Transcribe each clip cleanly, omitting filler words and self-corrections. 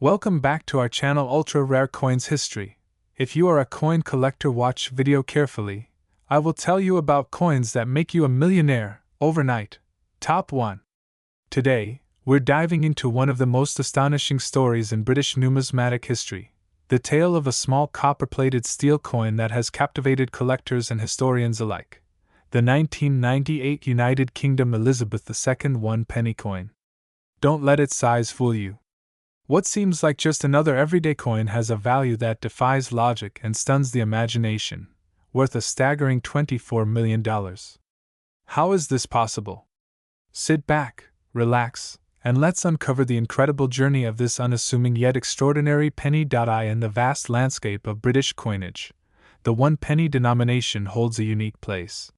Welcome back to our channel Ultra Rare Coins History. If you are a coin collector, watch video carefully. I will tell you about coins that make you a millionaire overnight. Top 1. Today, we're diving into one of the most astonishing stories in British numismatic history, the tale of a small copper-plated steel coin that has captivated collectors and historians alike. The 1998 United Kingdom Elizabeth II 1 penny coin. Don't let its size fool you. What seems like just another everyday coin has a value that defies logic and stuns the imagination, worth a staggering $24 million. How is this possible? Sit back, relax, and let's uncover the incredible journey of this unassuming yet extraordinary penny. In the vast landscape of British coinage, the 1 penny denomination holds a unique place.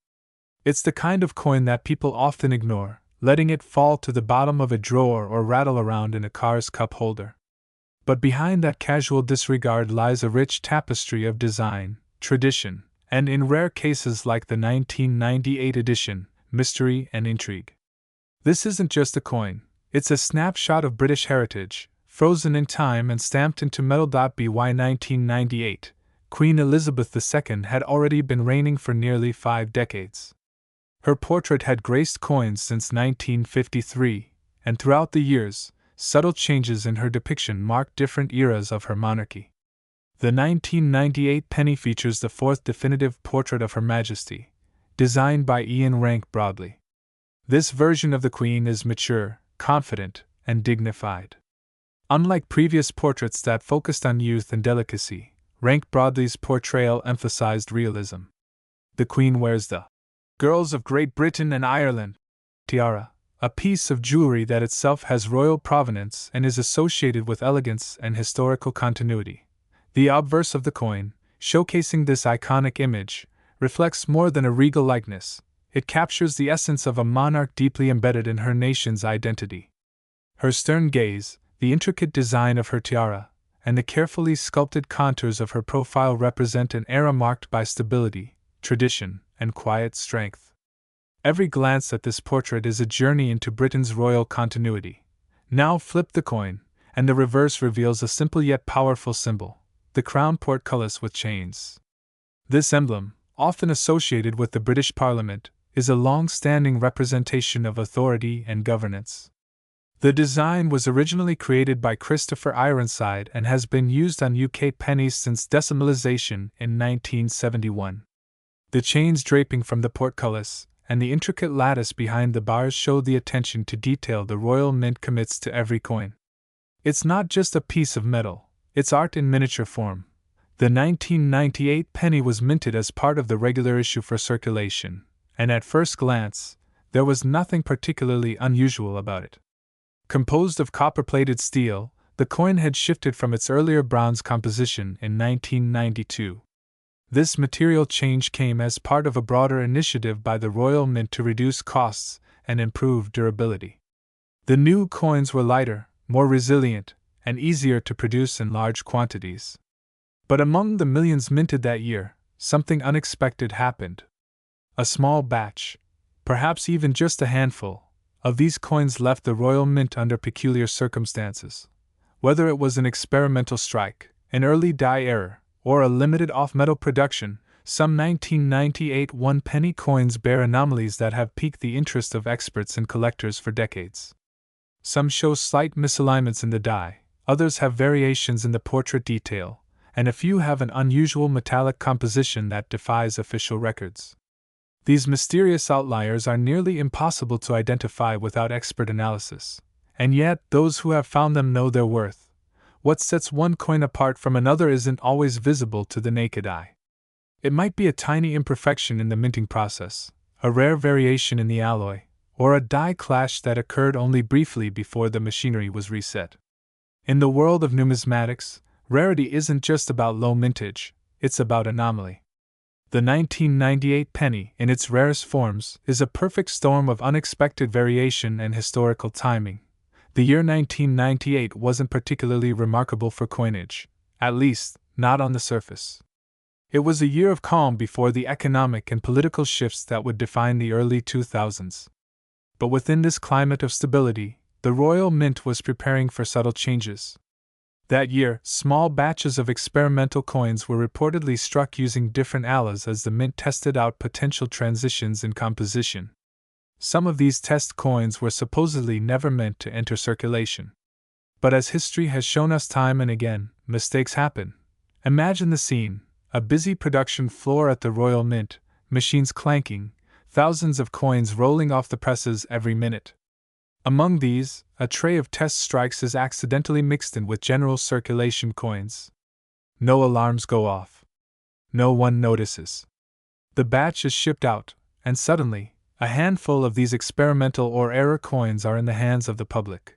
It's the kind of coin that people often ignore, letting it fall to the bottom of a drawer or rattle around in a car's cup holder. But behind that casual disregard lies a rich tapestry of design, tradition, and in rare cases like the 1998 edition, mystery and intrigue. This isn't just a coin, it's a snapshot of British heritage, frozen in time and stamped into metal. By 1998, Queen Elizabeth II had already been reigning for nearly 5 decades. Her portrait had graced coins since 1953, and throughout the years, subtle changes in her depiction marked different eras of her monarchy. The 1998 penny features the 4th definitive portrait of Her Majesty, designed by Ian Rank Broadley. This version of the Queen is mature, confident, and dignified. Unlike previous portraits that focused on youth and delicacy, Rank Broadley's portrayal emphasized realism. The Queen wears the Girls of Great Britain and Ireland tiara, a piece of jewelry that itself has royal provenance and is associated with elegance and historical continuity. The obverse of the coin, showcasing this iconic image, reflects more than a regal likeness. It captures the essence of a monarch deeply embedded in her nation's identity. Her stern gaze, the intricate design of her tiara, and the carefully sculpted contours of her profile represent an era marked by stability, tradition, and quiet strength. Every glance at this portrait is a journey into Britain's royal continuity. Now flip the coin, and the reverse reveals a simple yet powerful symbol, the crown portcullis with chains. This emblem, often associated with the British Parliament, is a long-standing representation of authority and governance. The design was originally created by Christopher Ironside and has been used on UK pennies since decimalization in 1971. The chains draping from the portcullis and the intricate lattice behind the bars show the attention to detail the Royal Mint commits to every coin. It's not just a piece of metal, it's art in miniature form. The 1998 penny was minted as part of the regular issue for circulation, and at first glance, there was nothing particularly unusual about it. Composed of copper-plated steel, the coin had shifted from its earlier bronze composition in 1992. This material change came as part of a broader initiative by the Royal Mint to reduce costs and improve durability. The new coins were lighter, more resilient, and easier to produce in large quantities. But among the millions minted that year, something unexpected happened. A small batch, perhaps even just a handful, of these coins left the Royal Mint under peculiar circumstances. Whether it was an experimental strike, an early die error, or a limited off-metal production, some 1998 1 penny coins bear anomalies that have piqued the interest of experts and collectors for decades. Some show slight misalignments in the die, others have variations in the portrait detail, and a few have an unusual metallic composition that defies official records. These mysterious outliers are nearly impossible to identify without expert analysis, and yet those who have found them know their worth. What sets one coin apart from another isn't always visible to the naked eye. It might be a tiny imperfection in the minting process, a rare variation in the alloy, or a die clash that occurred only briefly before the machinery was reset. In the world of numismatics, rarity isn't just about low mintage, it's about anomaly. The 1998 penny, in its rarest forms, is a perfect storm of unexpected variation and historical timing. The year 1998 wasn't particularly remarkable for coinage, at least, not on the surface. It was a year of calm before the economic and political shifts that would define the early 2000s. But within this climate of stability, the Royal Mint was preparing for subtle changes. That year, small batches of experimental coins were reportedly struck using different alloys as the mint tested out potential transitions in composition. Some of these test coins were supposedly never meant to enter circulation. But as history has shown us time and again, mistakes happen. Imagine the scene: a busy production floor at the Royal Mint, machines clanking, thousands of coins rolling off the presses every minute. Among these, a tray of test strikes is accidentally mixed in with general circulation coins. No alarms go off. No one notices. The batch is shipped out, and suddenly, a handful of these experimental or error coins are in the hands of the public.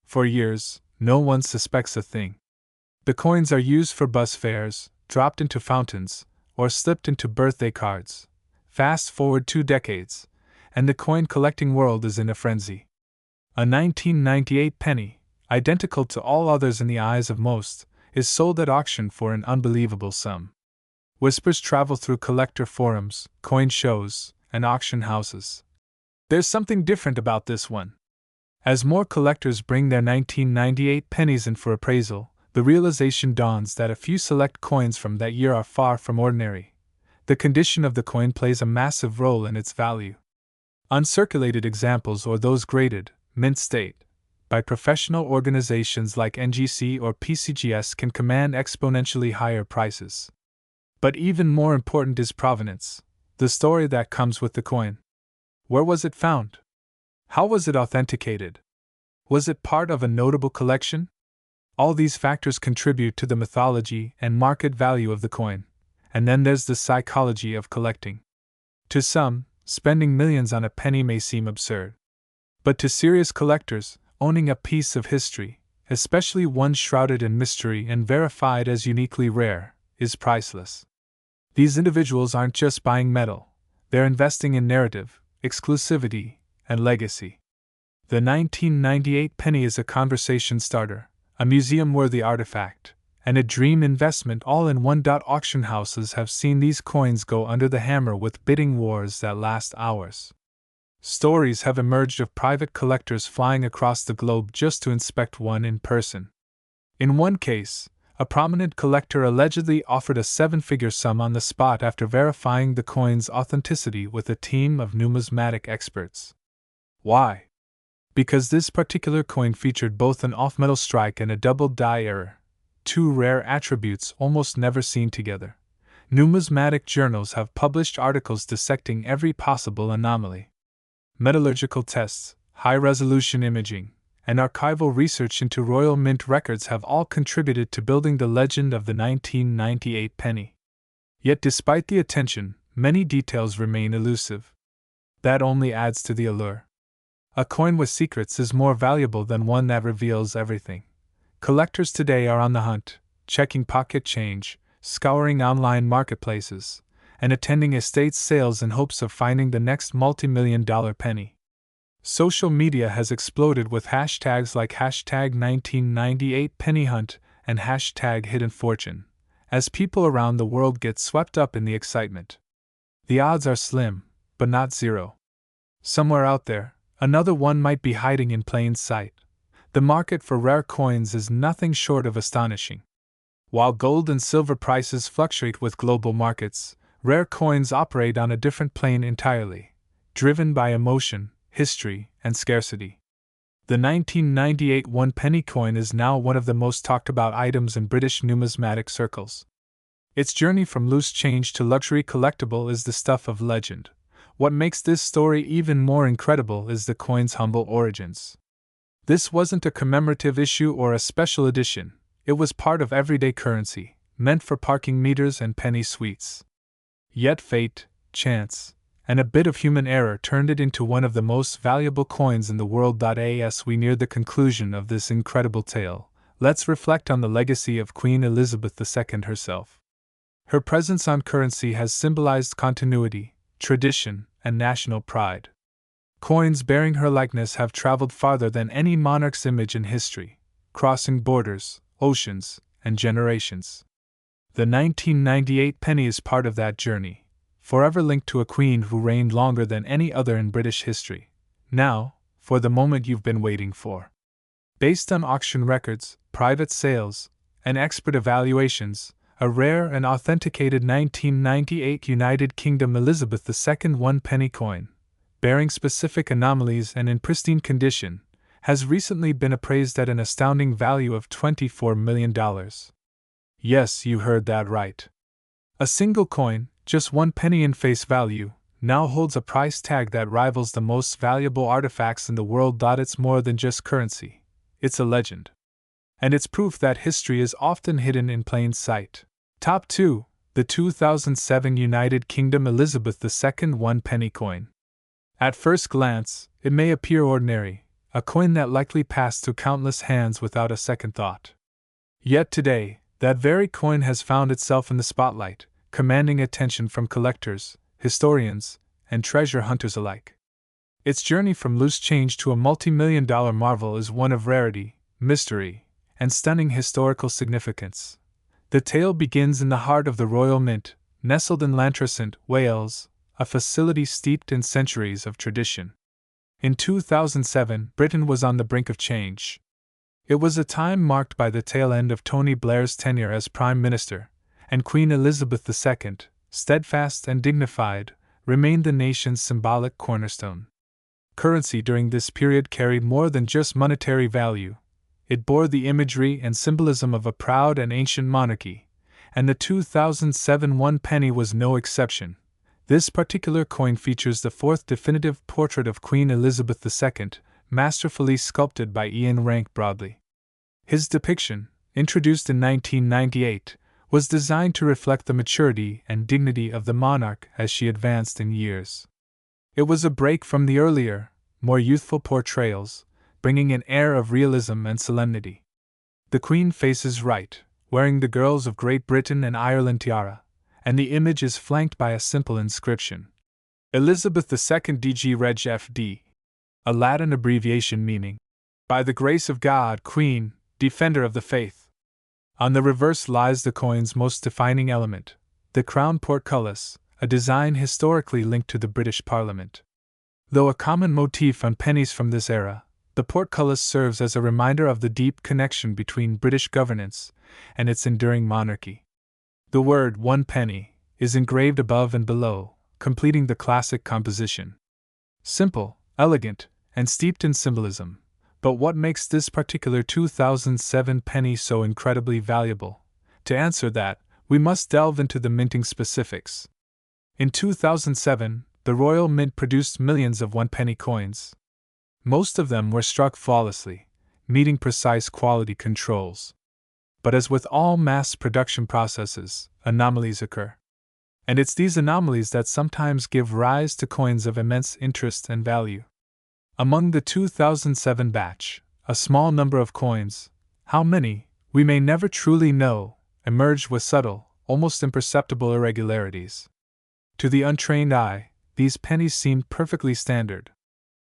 For years, no one suspects a thing. The coins are used for bus fares, dropped into fountains, or slipped into birthday cards. Fast forward 2 decades, and the coin collecting world is in a frenzy. A 1998 penny, identical to all others in the eyes of most, is sold at auction for an unbelievable sum. Whispers travel through collector forums, coin shows, and auction houses. There's something different about this one. As more collectors bring their 1998 pennies in for appraisal, the realization dawns that a few select coins from that year are far from ordinary. The condition of the coin plays a massive role in its value. Uncirculated examples, or those graded, mint state, by professional organizations like NGC or PCGS, can command exponentially higher prices. But even more important is provenance, the story that comes with the coin. Where was it found? How was it authenticated? Was it part of a notable collection? All these factors contribute to the mythology and market value of the coin. And then there's the psychology of collecting. To some, spending millions on a penny may seem absurd. But to serious collectors, owning a piece of history, especially one shrouded in mystery and verified as uniquely rare, is priceless. These individuals aren't just buying metal, they're investing in narrative, exclusivity, and legacy. The 1998 penny is a conversation starter, a museum-worthy artifact, and a dream investment all in one. Auction houses have seen these coins go under the hammer with bidding wars that last hours. Stories have emerged of private collectors flying across the globe just to inspect one in person. In one case, a prominent collector allegedly offered a 7-figure sum on the spot after verifying the coin's authenticity with a team of numismatic experts. Why? Because this particular coin featured both an off-metal strike and a double die error, 2 rare attributes almost never seen together. Numismatic journals have published articles dissecting every possible anomaly. Metallurgical tests, high-resolution imaging, and archival research into Royal Mint records have all contributed to building the legend of the 1998 penny. Yet despite the attention, many details remain elusive. That only adds to the allure. A coin with secrets is more valuable than one that reveals everything. Collectors today are on the hunt, checking pocket change, scouring online marketplaces, and attending estate sales in hopes of finding the next multi-million-dollar penny. Social media has exploded with hashtags like #1998pennyhunt and #hiddenfortune, as people around the world get swept up in the excitement. The odds are slim, but not zero. Somewhere out there, another one might be hiding in plain sight. The market for rare coins is nothing short of astonishing. While gold and silver prices fluctuate with global markets, rare coins operate on a different plane entirely, driven by emotion, history, and scarcity. The 1998 one-penny coin is now one of the most talked about items in British numismatic circles. Its journey from loose change to luxury collectible is the stuff of legend. What makes this story even more incredible is the coin's humble origins. This wasn't a commemorative issue or a special edition, it was part of everyday currency, meant for parking meters and penny sweets. Yet fate, chance, and a bit of human error turned it into one of the most valuable coins in the world. As we near the conclusion of this incredible tale, let's reflect on the legacy of Queen Elizabeth II herself. Her presence on currency has symbolized continuity, tradition, and national pride. Coins bearing her likeness have traveled farther than any monarch's image in history, crossing borders, oceans, and generations. The 1998 penny is part of that journey, forever linked to a queen who reigned longer than any other in British history. Now, for the moment you've been waiting for. Based on auction records, private sales, and expert evaluations, a rare and authenticated 1998 United Kingdom Elizabeth II 1-penny coin, bearing specific anomalies and in pristine condition, has recently been appraised at an astounding value of $24 million. Yes, you heard that right. A single coin, just 1 penny in face value, now holds a price tag that rivals the most valuable artifacts in the world. It's more than just currency, it's a legend. And it's proof that history is often hidden in plain sight. Top 2. The 2007 United Kingdom Elizabeth II 1-penny coin. At first glance, it may appear ordinary, a coin that likely passed through countless hands without a second thought. Yet today, that very coin has found itself in the spotlight, commanding attention from collectors, historians, and treasure hunters alike. Its journey from loose change to a multi-million-dollar marvel is one of rarity, mystery, and stunning historical significance. The tale begins in the heart of the Royal Mint, nestled in Llantrisant, Wales, a facility steeped in centuries of tradition. In 2007, Britain was on the brink of change. It was a time marked by the tail end of Tony Blair's tenure as Prime Minister, and Queen Elizabeth II, steadfast and dignified, remained the nation's symbolic cornerstone. Currency during this period carried more than just monetary value. It bore the imagery and symbolism of a proud and ancient monarchy, and the 2007 1-penny was no exception. This particular coin features the fourth definitive portrait of Queen Elizabeth II, masterfully sculpted by Ian Rank Broadley. His depiction, introduced in 1998, was designed to reflect the maturity and dignity of the monarch as she advanced in years. It was a break from the earlier, more youthful portrayals, bringing an air of realism and solemnity. The Queen faces right, wearing the Girls of Great Britain and Ireland tiara, and the image is flanked by a simple inscription: Elizabeth II DG Reg FD, a Latin abbreviation meaning, "By the grace of God, Queen, Defender of the Faith." On the reverse lies the coin's most defining element, the crown portcullis, a design historically linked to the British Parliament. Though a common motif on pennies from this era, the portcullis serves as a reminder of the deep connection between British governance and its enduring monarchy. The word 1 penny is engraved above and below, completing the classic composition. Simple, elegant, and steeped in symbolism. But what makes this particular 2007 penny so incredibly valuable? To answer that, we must delve into the minting specifics. In 2007, the Royal Mint produced millions of 1-penny coins. Most of them were struck flawlessly, meeting precise quality controls. But as with all mass production processes, anomalies occur. And it's these anomalies that sometimes give rise to coins of immense interest and value. Among the 2007 batch, a small number of coins, how many, we may never truly know, emerged with subtle, almost imperceptible irregularities. To the untrained eye, these pennies seemed perfectly standard.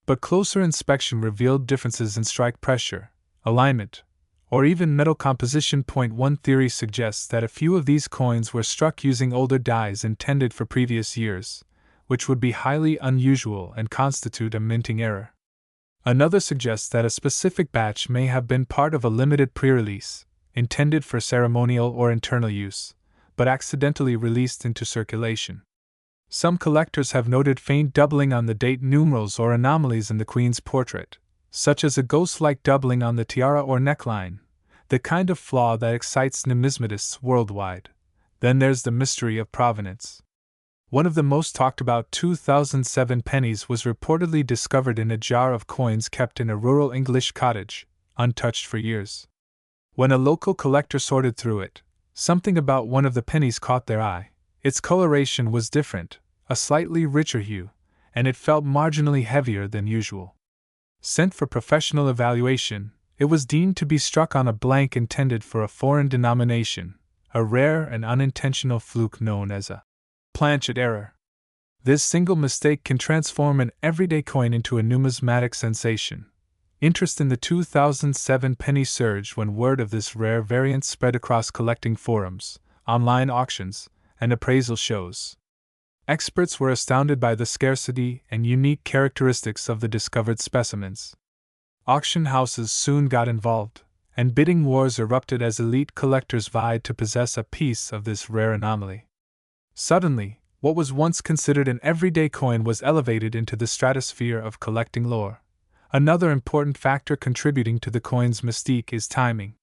But closer inspection revealed differences in strike pressure, alignment, or even metal composition. One theory suggests that a few of these coins were struck using older dies intended for previous years, which would be highly unusual and constitute a minting error. Another suggests that a specific batch may have been part of a limited pre-release, intended for ceremonial or internal use, but accidentally released into circulation. Some collectors have noted faint doubling on the date numerals or anomalies in the Queen's portrait, such as a ghost-like doubling on the tiara or neckline, the kind of flaw that excites numismatists worldwide. Then there's the mystery of provenance. One of the most talked about 2007 pennies was reportedly discovered in a jar of coins kept in a rural English cottage, untouched for years. When a local collector sorted through it, something about one of the pennies caught their eye. Its coloration was different, a slightly richer hue, and it felt marginally heavier than usual. Sent for professional evaluation, it was deemed to be struck on a blank intended for a foreign denomination, a rare and unintentional fluke known as a planchet error. This single mistake can transform an everyday coin into a numismatic sensation. Interest in the 2007 penny surged when word of this rare variant spread across collecting forums, online auctions, and appraisal shows. Experts were astounded by the scarcity and unique characteristics of the discovered specimens. Auction houses soon got involved, and bidding wars erupted as elite collectors vied to possess a piece of this rare anomaly. Suddenly, what was once considered an everyday coin was elevated into the stratosphere of collecting lore. Another important factor contributing to the coin's mystique is timing.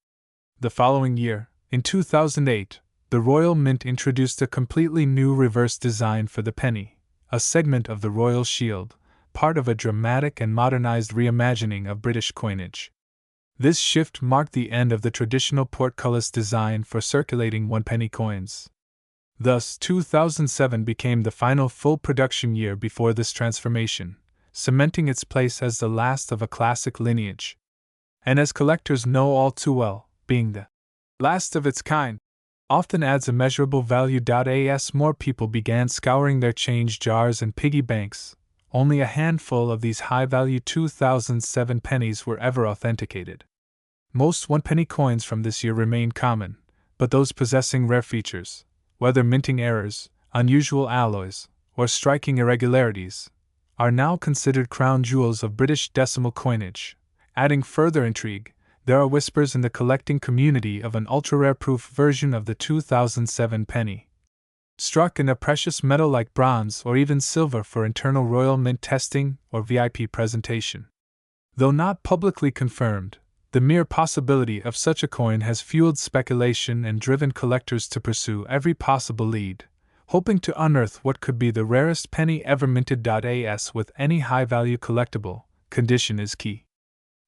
The following year, in 2008, the Royal Mint introduced a completely new reverse design for the penny, a segment of the Royal Shield, part of a dramatic and modernized reimagining of British coinage. This shift marked the end of the traditional portcullis design for circulating one-penny coins. Thus, 2007 became the final full production year before this transformation, cementing its place as the last of a classic lineage. And as collectors know all too well, being the last of its kind often adds immeasurable value. As more people began scouring their change jars and piggy banks, only a handful of these high-value 2007 pennies were ever authenticated. Most one-penny coins from this year remain common, but those possessing rare features, whether minting errors, unusual alloys, or striking irregularities, are now considered crown jewels of British decimal coinage. Adding further intrigue, there are whispers in the collecting community of an ultra-rare proof version of the 2007 penny, struck in a precious metal like bronze or even silver for internal Royal Mint testing or VIP presentation. Though not publicly confirmed, the mere possibility of such a coin has fueled speculation and driven collectors to pursue every possible lead, hoping to unearth what could be the rarest penny ever minted. As with any high-value collectible, condition is key.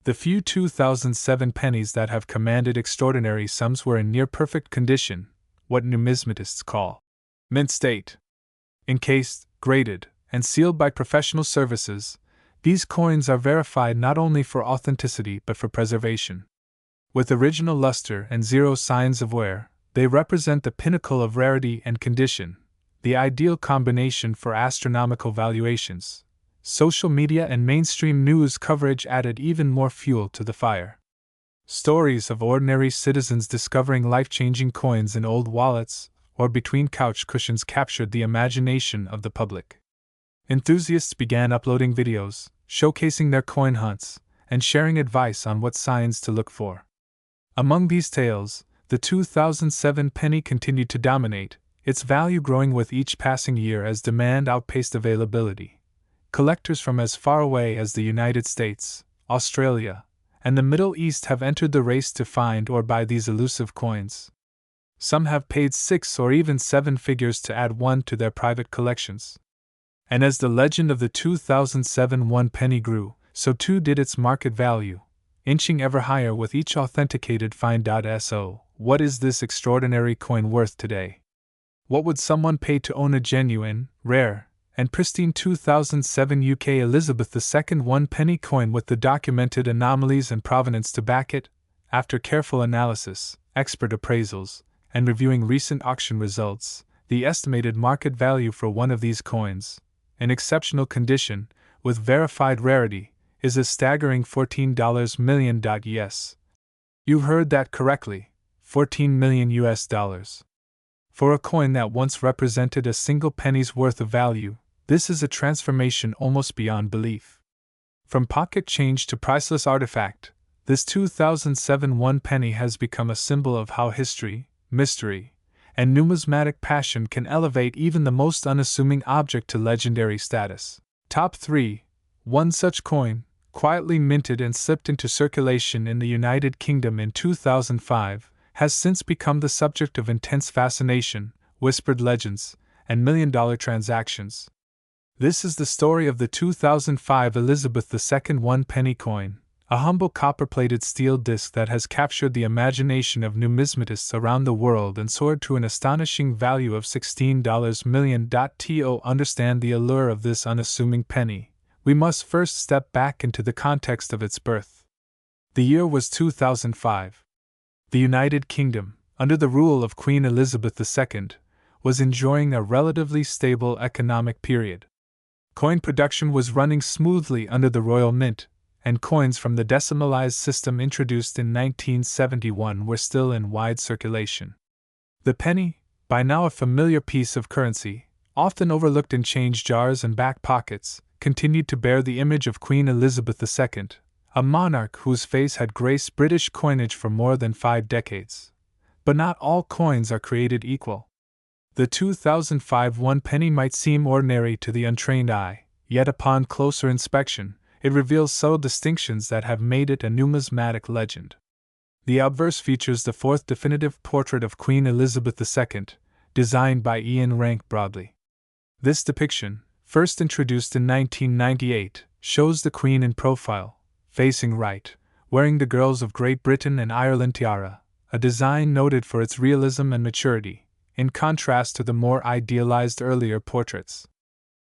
The few 2007 pennies that have commanded extraordinary sums were in near-perfect condition, what numismatists call mint state. Encased, graded, and sealed by professional services, these coins are verified not only for authenticity but for preservation. With original luster and zero signs of wear, they represent the pinnacle of rarity and condition, the ideal combination for astronomical valuations. Social media and mainstream news coverage added even more fuel to the fire. Stories of ordinary citizens discovering life-changing coins in old wallets or between couch cushions captured the imagination of the public. Enthusiasts began uploading videos, showcasing their coin hunts, and sharing advice on what signs to look for. Among these tales, the 2007 penny continued to dominate, its value growing with each passing year as demand outpaced availability. Collectors from as far away as the United States, Australia, and the Middle East have entered the race to find or buy these elusive coins. Some have paid 6 or even 7 figures to add one to their private collections. And as the legend of the 2007 one penny grew, so too did its market value, inching ever higher with each authenticated find. So, what is this extraordinary coin worth today? What would someone pay to own a genuine, rare, and pristine 2007 UK Elizabeth II one penny coin with the documented anomalies and provenance to back it? After careful analysis, expert appraisals, and reviewing recent auction results, the estimated market value for one of these coins, in exceptional condition, with verified rarity, is a staggering $14 million. Yes, you heard that correctly, $14 million US. For a coin that once represented a single penny's worth of value, this is a transformation almost beyond belief. From pocket change to priceless artifact, this 2007 one penny has become a symbol of how history, mystery, and numismatic passion can elevate even the most unassuming object to legendary status. Top 3. One such coin, quietly minted and slipped into circulation in the United Kingdom in 2005, has since become the subject of intense fascination, whispered legends, and million-dollar transactions. This is the story of the 2005 Elizabeth II one penny coin, a humble copper-plated steel disc that has captured the imagination of numismatists around the world and soared to an astonishing value of $16 million. To understand the allure of this unassuming penny, we must first step back into the context of its birth. The year was 2005. The United Kingdom, under the rule of Queen Elizabeth II, was enjoying a relatively stable economic period. Coin production was running smoothly under the Royal Mint, and coins from the decimalized system introduced in 1971 were still in wide circulation. The penny, by now a familiar piece of currency, often overlooked in change jars and back pockets, continued to bear the image of Queen Elizabeth II, a monarch whose face had graced British coinage for more than 5 decades. But not all coins are created equal. The 2005 one penny might seem ordinary to the untrained eye, yet upon closer inspection, it reveals subtle distinctions that have made it a numismatic legend. The obverse features the fourth definitive portrait of Queen Elizabeth II, designed by Ian Rank Broadley. This depiction, first introduced in 1998, shows the Queen in profile, facing right, wearing the girls of Great Britain and Ireland tiara, a design noted for its realism and maturity, in contrast to the more idealized earlier portraits.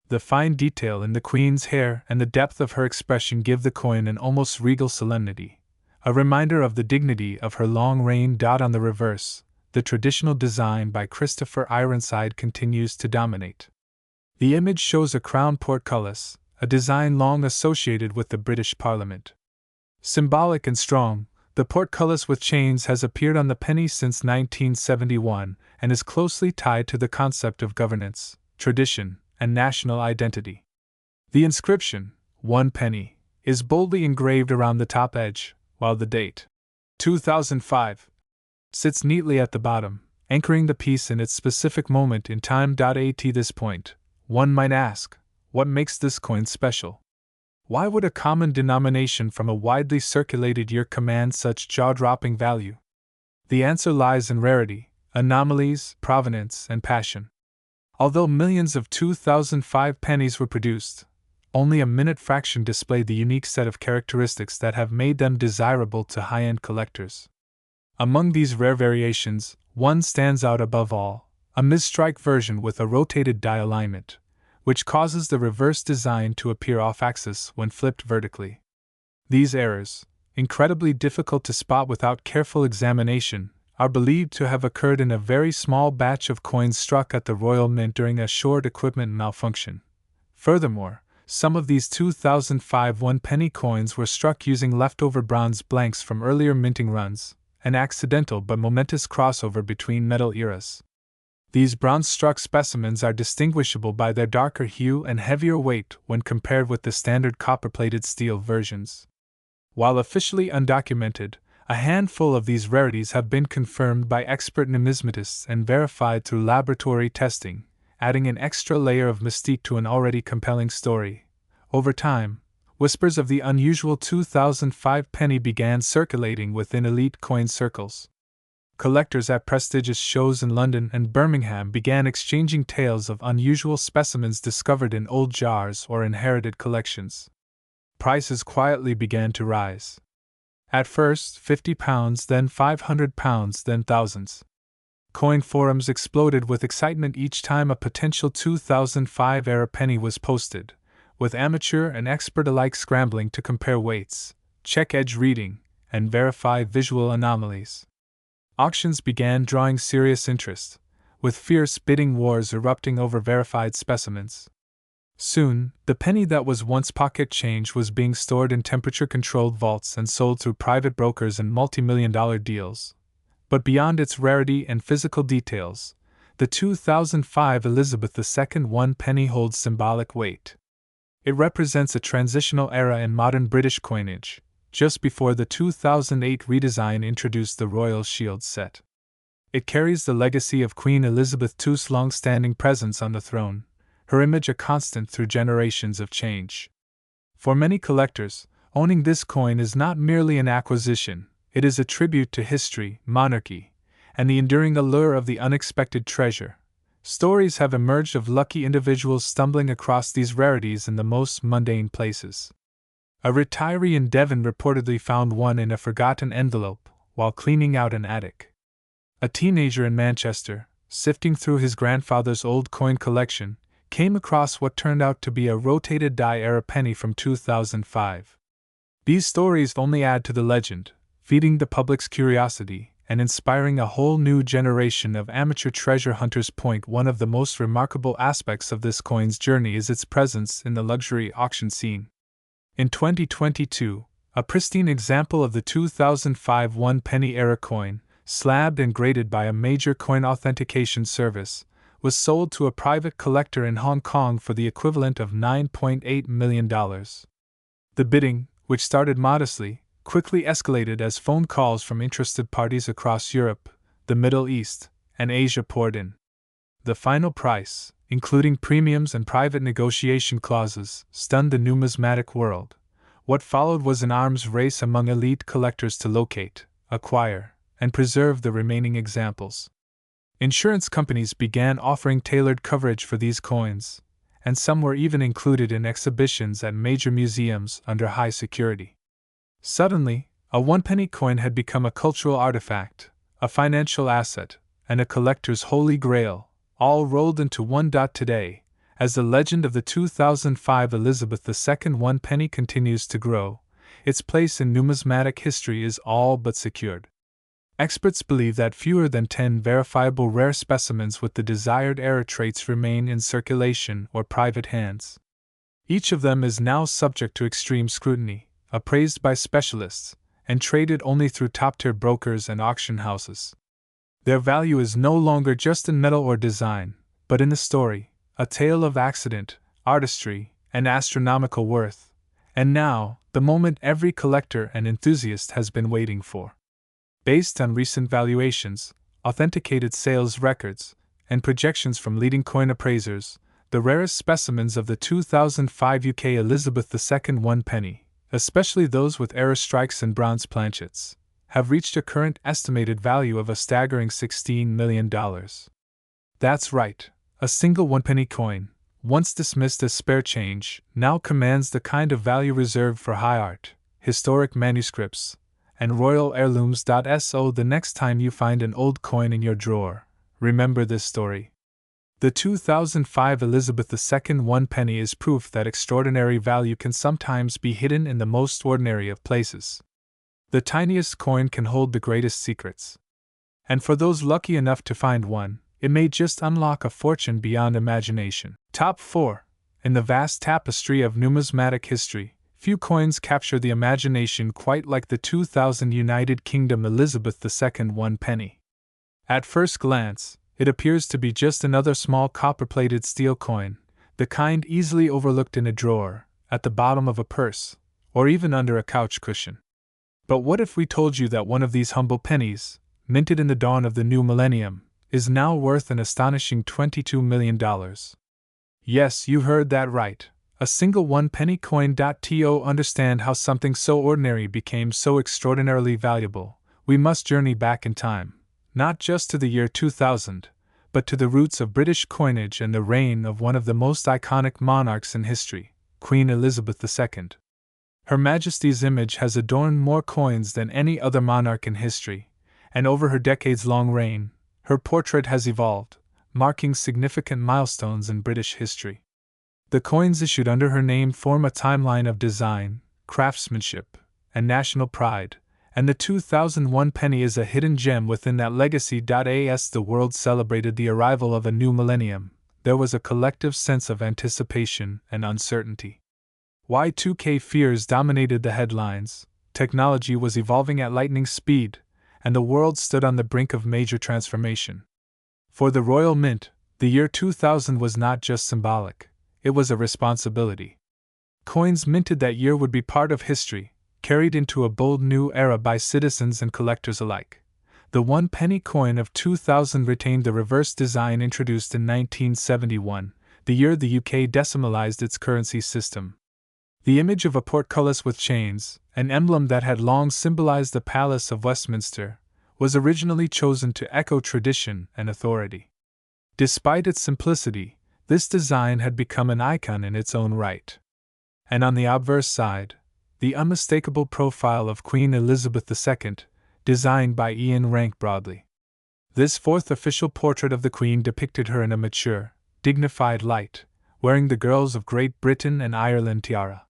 The fine detail in the Queen's hair and the depth of her expression give the coin an almost regal solemnity, a reminder of the dignity of her long reign. On the reverse, the traditional design by Christopher Ironside continues to dominate. The image shows a crown portcullis, a design long associated with the British Parliament. Symbolic and strong, the portcullis with chains has appeared on the penny since 1971 and is closely tied to the concept of governance, tradition, and national identity. The inscription, 1 penny, is boldly engraved around the top edge, while the date, 2005, sits neatly at the bottom, anchoring the piece in its specific moment in time. At this point, one might ask, what makes this coin special? Why would a common denomination from a widely circulated year command such jaw-dropping value? The answer lies in rarity, anomalies, provenance, and passion. Although millions of 2005 pennies were produced, only a minute fraction displayed the unique set of characteristics that have made them desirable to high-end collectors. Among these rare variations, one stands out above all, a misstrike version with a rotated die alignment, which causes the reverse design to appear off-axis when flipped vertically. These errors, incredibly difficult to spot without careful examination, are believed to have occurred in a very small batch of coins struck at the Royal Mint during a short equipment malfunction. Furthermore, some of these 2005 one-penny coins were struck using leftover bronze blanks from earlier minting runs, an accidental but momentous crossover between metal eras. These bronze-struck specimens are distinguishable by their darker hue and heavier weight when compared with the standard copper-plated steel versions. While officially undocumented, a handful of these rarities have been confirmed by expert numismatists and verified through laboratory testing, adding an extra layer of mystique to an already compelling story. Over time, whispers of the unusual 2005 penny began circulating within elite coin circles. Collectors at prestigious shows in London and Birmingham began exchanging tales of unusual specimens discovered in old jars or inherited collections. Prices quietly began to rise. At first £50, then £500, then thousands. Coin forums exploded with excitement each time a potential 2005 era penny was posted, with amateur and expert alike scrambling to compare weights, check edge reading, and verify visual anomalies. Auctions began drawing serious interest, with fierce bidding wars erupting over verified specimens. Soon, the penny that was once pocket change was being stored in temperature-controlled vaults and sold through private brokers in multi-million-dollar deals. But beyond its rarity and physical details, the 2005 Elizabeth II one penny holds symbolic weight. It represents a transitional era in modern British coinage, just before the 2008 redesign introduced the Royal Shield set. It carries the legacy of Queen Elizabeth II's long-standing presence on the throne, her image a constant through generations of change. For many collectors, owning this coin is not merely an acquisition, it is a tribute to history, monarchy, and the enduring allure of the unexpected treasure. Stories have emerged of lucky individuals stumbling across these rarities in the most mundane places. A retiree in Devon reportedly found one in a forgotten envelope while cleaning out an attic. A teenager in Manchester, sifting through his grandfather's old coin collection, came across what turned out to be a rotated die-era penny from 2005. These stories only add to the legend, feeding the public's curiosity and inspiring a whole new generation of amateur treasure hunters. One of the most remarkable aspects of this coin's journey is its presence in the luxury auction scene. In 2022, a pristine example of the 2005 one-penny era coin, slabbed and graded by a major coin authentication service, was sold to a private collector in Hong Kong for the equivalent of $9.8 million. The bidding, which started modestly, quickly escalated as phone calls from interested parties across Europe, the Middle East, and Asia poured in. The final price, including premiums and private negotiation clauses, stunned the numismatic world. What followed was an arms race among elite collectors to locate, acquire, and preserve the remaining examples. Insurance companies began offering tailored coverage for these coins, and some were even included in exhibitions at major museums under high security. Suddenly, a one-penny coin had become a cultural artifact, a financial asset, and a collector's holy grail, all rolled into one. Today, as the legend of the 2005 Elizabeth II one-penny continues to grow, its place in numismatic history is all but secured. Experts believe that fewer than 10 verifiable rare specimens with the desired error traits remain in circulation or private hands. Each of them is now subject to extreme scrutiny, appraised by specialists, and traded only through top-tier brokers and auction houses. Their value is no longer just in metal or design, but in the story, a tale of accident, artistry, and astronomical worth. And now, the moment every collector and enthusiast has been waiting for. Based on recent valuations, authenticated sales records, and projections from leading coin appraisers, the rarest specimens of the 2005 UK Elizabeth II one-penny, especially those with error strikes and bronze planchets, have reached a current estimated value of a staggering $16 million. That's right, a single one-penny coin, once dismissed as spare change, now commands the kind of value reserved for high art, historic manuscripts, and royal heirlooms. So the next time you find an old coin in your drawer, remember this story. The 2005 Elizabeth II one-penny is proof that extraordinary value can sometimes be hidden in the most ordinary of places. The tiniest coin can hold the greatest secrets. And for those lucky enough to find one, it may just unlock a fortune beyond imagination. Top 4. In the vast tapestry of numismatic history, few coins capture the imagination quite like the 2000 United Kingdom Elizabeth II one-penny. At first glance, it appears to be just another small copper-plated steel coin, the kind easily overlooked in a drawer, at the bottom of a purse, or even under a couch cushion. But what if we told you that one of these humble pennies, minted in the dawn of the new millennium, is now worth an astonishing $22 million? Yes, you heard that right. A single one-penny coin. To understand how something so ordinary became so extraordinarily valuable, we must journey back in time, not just to the year 2000, but to the roots of British coinage and the reign of one of the most iconic monarchs in history, Queen Elizabeth II. Her Majesty's image has adorned more coins than any other monarch in history, and over her decades-long reign, her portrait has evolved, marking significant milestones in British history. The coins issued under her name form a timeline of design, craftsmanship, and national pride, and the 2001 penny is a hidden gem within that legacy. As the world celebrated the arrival of a new millennium, there was a collective sense of anticipation and uncertainty. Y2K fears dominated the headlines, technology was evolving at lightning speed, and the world stood on the brink of major transformation. For the Royal Mint, the year 2000 was not just symbolic, it was a responsibility. Coins minted that year would be part of history, carried into a bold new era by citizens and collectors alike. The one-penny coin of 2000 retained the reverse design introduced in 1971, the year the UK decimalized its currency system. The image of a portcullis with chains, an emblem that had long symbolized the Palace of Westminster, was originally chosen to echo tradition and authority. Despite its simplicity, this design had become an icon in its own right. And on the obverse side, the unmistakable profile of Queen Elizabeth II, designed by Ian Rank Broadley. This fourth official portrait of the Queen depicted her in a mature, dignified light, wearing the girls of Great Britain and Ireland tiara.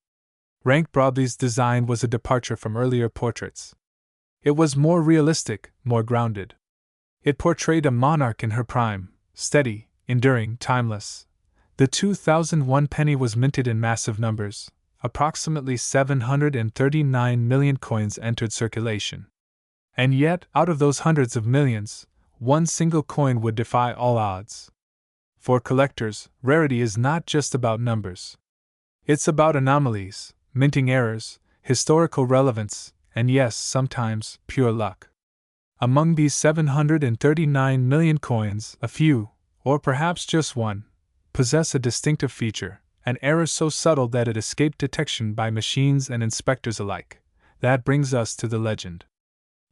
Rank Broadley's design was a departure from earlier portraits. It was more realistic, more grounded. It portrayed a monarch in her prime, steady, enduring, timeless. The 2001 penny was minted in massive numbers. Approximately 739 million coins entered circulation. And yet, out of those hundreds of millions, one single coin would defy all odds. For collectors, rarity is not just about numbers. It's about anomalies, minting errors, historical relevance, and yes, sometimes, pure luck. Among these 739 million coins, a few, or perhaps just one, possess a distinctive feature, an error so subtle that it escaped detection by machines and inspectors alike. That brings us to the legend.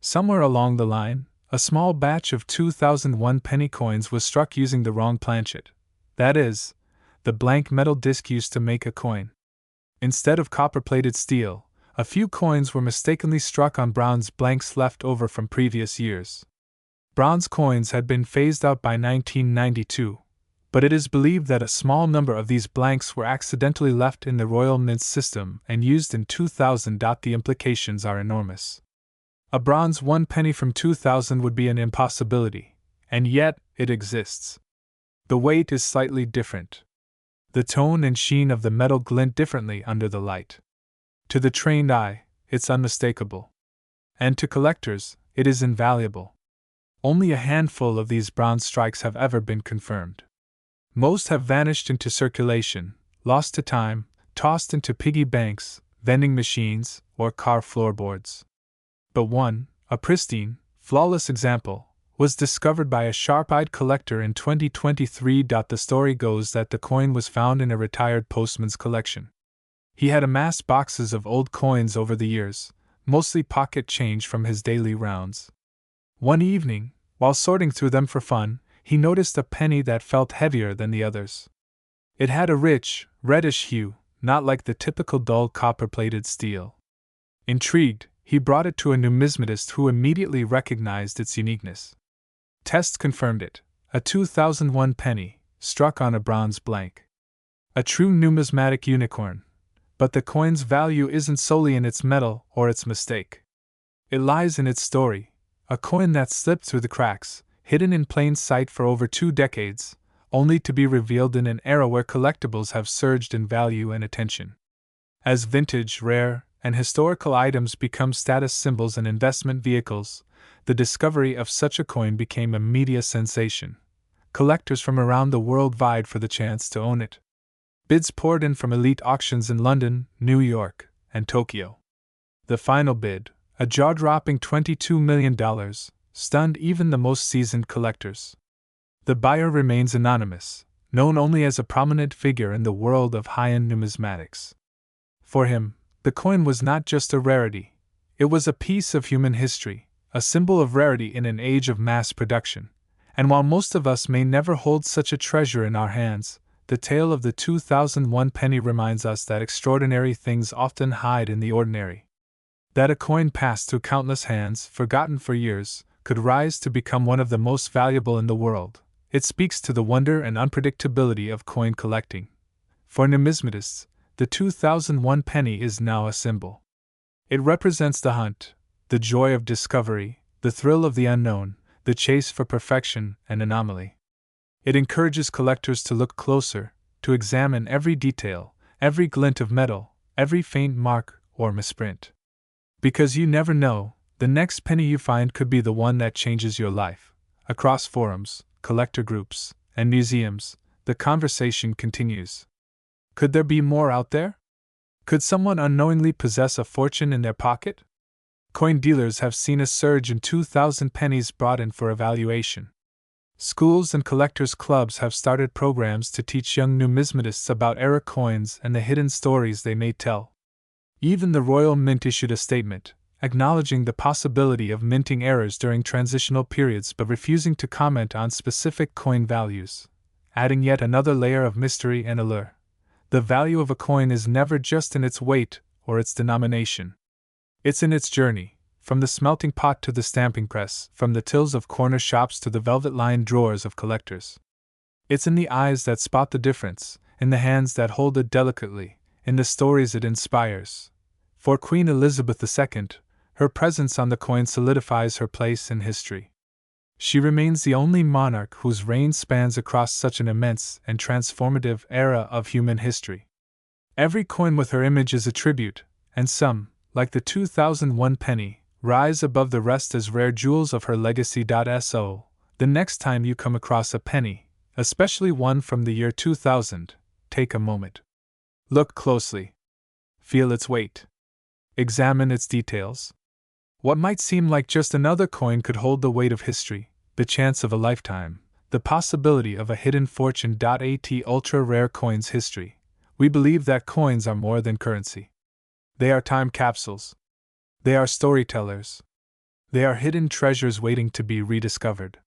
Somewhere along the line, a small batch of 2001 penny coins was struck using the wrong planchet. That is, the blank metal disc used to make a coin. Instead of copper-plated steel, a few coins were mistakenly struck on bronze blanks left over from previous years. Bronze coins had been phased out by 1992, but it is believed that a small number of these blanks were accidentally left in the Royal Mint system and used in 2000. The implications are enormous. A bronze 1 penny from 2000 would be an impossibility, and yet it exists. The weight is slightly different. The tone and sheen of the metal glint differently under the light. To the trained eye, it's unmistakable. And to collectors, it is invaluable. Only a handful of these bronze strikes have ever been confirmed. Most have vanished into circulation, lost to time, tossed into piggy banks, vending machines, or car floorboards. But one, a pristine, flawless example, was discovered by a sharp-eyed collector in 2023. The story goes that the coin was found in a retired postman's collection. He had amassed boxes of old coins over the years, mostly pocket change from his daily rounds. One evening, while sorting through them for fun, he noticed a penny that felt heavier than the others. It had a rich, reddish hue, not like the typical dull copper-plated steel. Intrigued, he brought it to a numismatist who immediately recognized its uniqueness. Tests confirmed it, a 2001 penny, struck on a bronze blank. A true numismatic unicorn. But the coin's value isn't solely in its metal or its mistake. It lies in its story, a coin that slipped through the cracks, hidden in plain sight for over 2 decades, only to be revealed in an era where collectibles have surged in value and attention. As vintage, rare, and historical items become status symbols and investment vehicles, the discovery of such a coin became a media sensation. Collectors from around the world vied for the chance to own it. Bids poured in from elite auctions in London, New York, and Tokyo. The final bid, a jaw-dropping $22 million, stunned even the most seasoned collectors. The buyer remains anonymous, known only as a prominent figure in the world of high-end numismatics. For him, the coin was not just a rarity. It was a piece of human history, a symbol of rarity in an age of mass production. And while most of us may never hold such a treasure in our hands, the tale of the 2001 penny reminds us that extraordinary things often hide in the ordinary. That a coin passed through countless hands, forgotten for years, could rise to become one of the most valuable in the world. It speaks to the wonder and unpredictability of coin collecting. For numismatists, the 2001 penny is now a symbol. It represents the hunt, the joy of discovery, the thrill of the unknown, the chase for perfection and anomaly. It encourages collectors to look closer, to examine every detail, every glint of metal, every faint mark or misprint. Because you never know, the next penny you find could be the one that changes your life. Across forums, collector groups, and museums, the conversation continues. Could there be more out there? Could someone unknowingly possess a fortune in their pocket? Coin dealers have seen a surge in 2,000 pennies brought in for evaluation. Schools and collectors' clubs have started programs to teach young numismatists about era coins and the hidden stories they may tell. Even the Royal Mint issued a statement, acknowledging the possibility of minting errors during transitional periods but refusing to comment on specific coin values, adding yet another layer of mystery and allure. The value of a coin is never just in its weight or its denomination. It's in its journey, from the smelting pot to the stamping press, from the tills of corner shops to the velvet-lined drawers of collectors. It's in the eyes that spot the difference, in the hands that hold it delicately, in the stories it inspires. For Queen Elizabeth II, her presence on the coin solidifies her place in history. She remains the only monarch whose reign spans across such an immense and transformative era of human history. Every coin with her image is a tribute, and some, like the 2001 penny, rise above the rest as rare jewels of her legacy. So, the next time you come across a penny, especially one from the year 2000, take a moment. Look closely. Feel its weight. Examine its details. What might seem like just another coin could hold the weight of history, the chance of a lifetime, the possibility of a hidden fortune. At Ultra Rare Coins History, we believe that coins are more than currency. They are time capsules. They are storytellers. They are hidden treasures waiting to be rediscovered.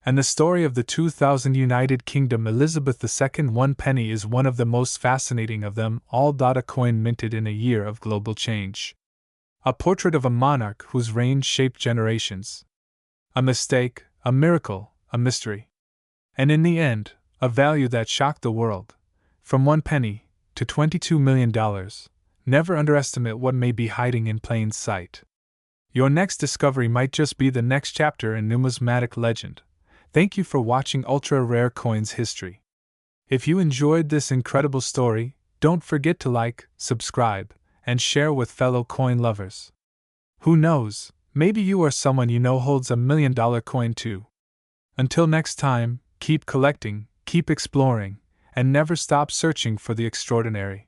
And the story of the 2000 United Kingdom Elizabeth II 1 penny is one of the most fascinating of them all. A coin minted in a year of global change. A portrait of a monarch whose reign shaped generations. A mistake, a miracle, a mystery. And in the end, a value that shocked the world. From 1 penny to $22 million. Never underestimate what may be hiding in plain sight. Your next discovery might just be the next chapter in numismatic legend. Thank you for watching Ultra Rare Coins History. If you enjoyed this incredible story, don't forget to like, subscribe, and share with fellow coin lovers. Who knows, maybe you or someone you know holds $1 million coin too. Until next time, keep collecting, keep exploring, and never stop searching for the extraordinary.